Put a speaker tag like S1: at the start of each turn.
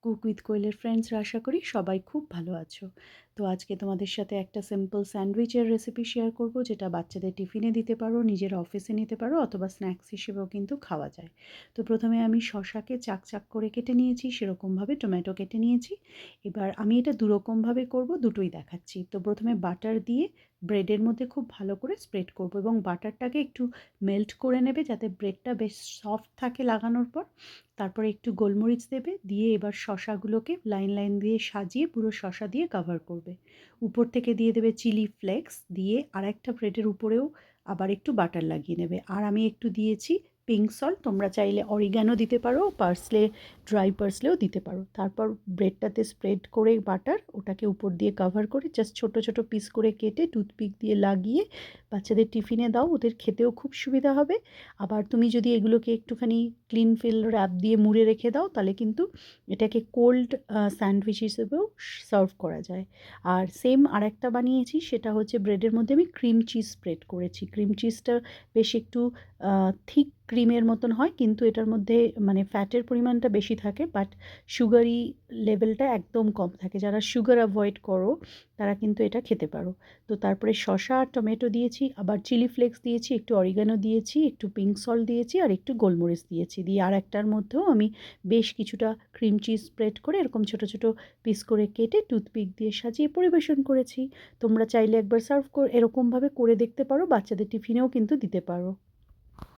S1: Cook with কোয়েলের ফ্রেন্ডসরা আশা করি সবাই খুব ভালো আছো। তো আজকে তোমাদের সাথে একটা সিম্পল স্যান্ডউইচের রেসিপি শেয়ার করব, যেটা বাচ্চাদের টিফিনে দিতে পারো, নিজের অফিসে নিতে পারো, অথবা স্ন্যাক্স হিসেবেও কিন্তু খাওয়া যায়। তো প্রথমে আমি শসাকে চাক চাক করে কেটে নিয়েছি, সেরকমভাবে টমেটো কেটে নিয়েছি। এবার আমি এটা দুরকমভাবে করব, দুটোই দেখাচ্ছি। তো প্রথমে বাটার দিয়ে ব্রেডের মধ্যে খুব ভালো করে স্প্রেড করব, এবং বাটারটাকে একটু মেল্ট করে নেবে যাতে ব্রেডটা বেশ সফট থাকে লাগানোর পর। তারপরে একটু গোলমরিচ দেবে, দিয়ে এবার শসাগুলোকে লাইন লাইন দিয়ে সাজিয়ে পুরো শসা দিয়ে কভার করবে। উপর থেকে দিয়ে দেবে চিলি ফ্লেক্স, দিয়ে আর একটা ব্রেডের উপরেও আবার একটু বাটার লাগিয়ে নেবে। আর আমি একটু দিয়েছি পিঙ্ক সল্ট, তোমরা চাইলে অরিগ্যানো দিতে পারো, পার্সলে, ড্রাই পার্সলেও দিতে পারো। তারপর ব্রেডটাতে স্প্রেড করে বাটার, ওটাকে উপর দিয়ে কভার করে জাস্ট ছোট ছোট পিস করে কেটে টুথপিক দিয়ে লাগিয়ে বাচ্চাদের টিফিনে দাও, ওদের খেতেও খুব সুবিধা হবে। আবার তুমি যদি এগুলোকে একটুখানি ক্লিন ফিল র্যাপ দিয়ে মুড়ে রেখে দাও, তাহলে কিন্তু এটাকে কোল্ড স্যান্ডউইচ হিসেবেও সার্ভ করা যায়। আর সেম আরেকটা বানিয়েছি, সেটা হচ্ছে ব্রেডের মধ্যে আমি ক্রিম চিজ স্প্রেড করেছি। ক্রিম চিজটা বেশ একটু থিক ক্রিমের মতন হয়, কিন্তু এটার মধ্যে মানে ফ্যাটের পরিমাণটা বেশি থাকে, বাট সুগারি লেভেলটা একদম কম থাকে। যারা সুগার অ্যাভয়েড করো তারা কিন্তু এটা খেতে পারো। তো তারপরে শসা আর টমেটো দিয়েছি, আবার চিলি ফ্লেক্স দিয়েছি, একটু অরিগানো দিয়েছি, একটু পিঙ্ক সল্ট দিয়েছি, আর একটু গোলমরিচ দিয়েছি। দিয়ে আর একটার মধ্যেও আমি বেশ কিছুটা ক্রিম চিজ স্প্রেড করে এরকম ছোট ছোট পিস করে কেটে টুথপিক দিয়ে সাজিয়ে পরিবেশন করেছি। তোমরা চাইলে একবার সার্ভ এরকমভাবে করে দেখতে পারো, বাচ্চাদের টিফিনেও কিন্তু দিতে পারো।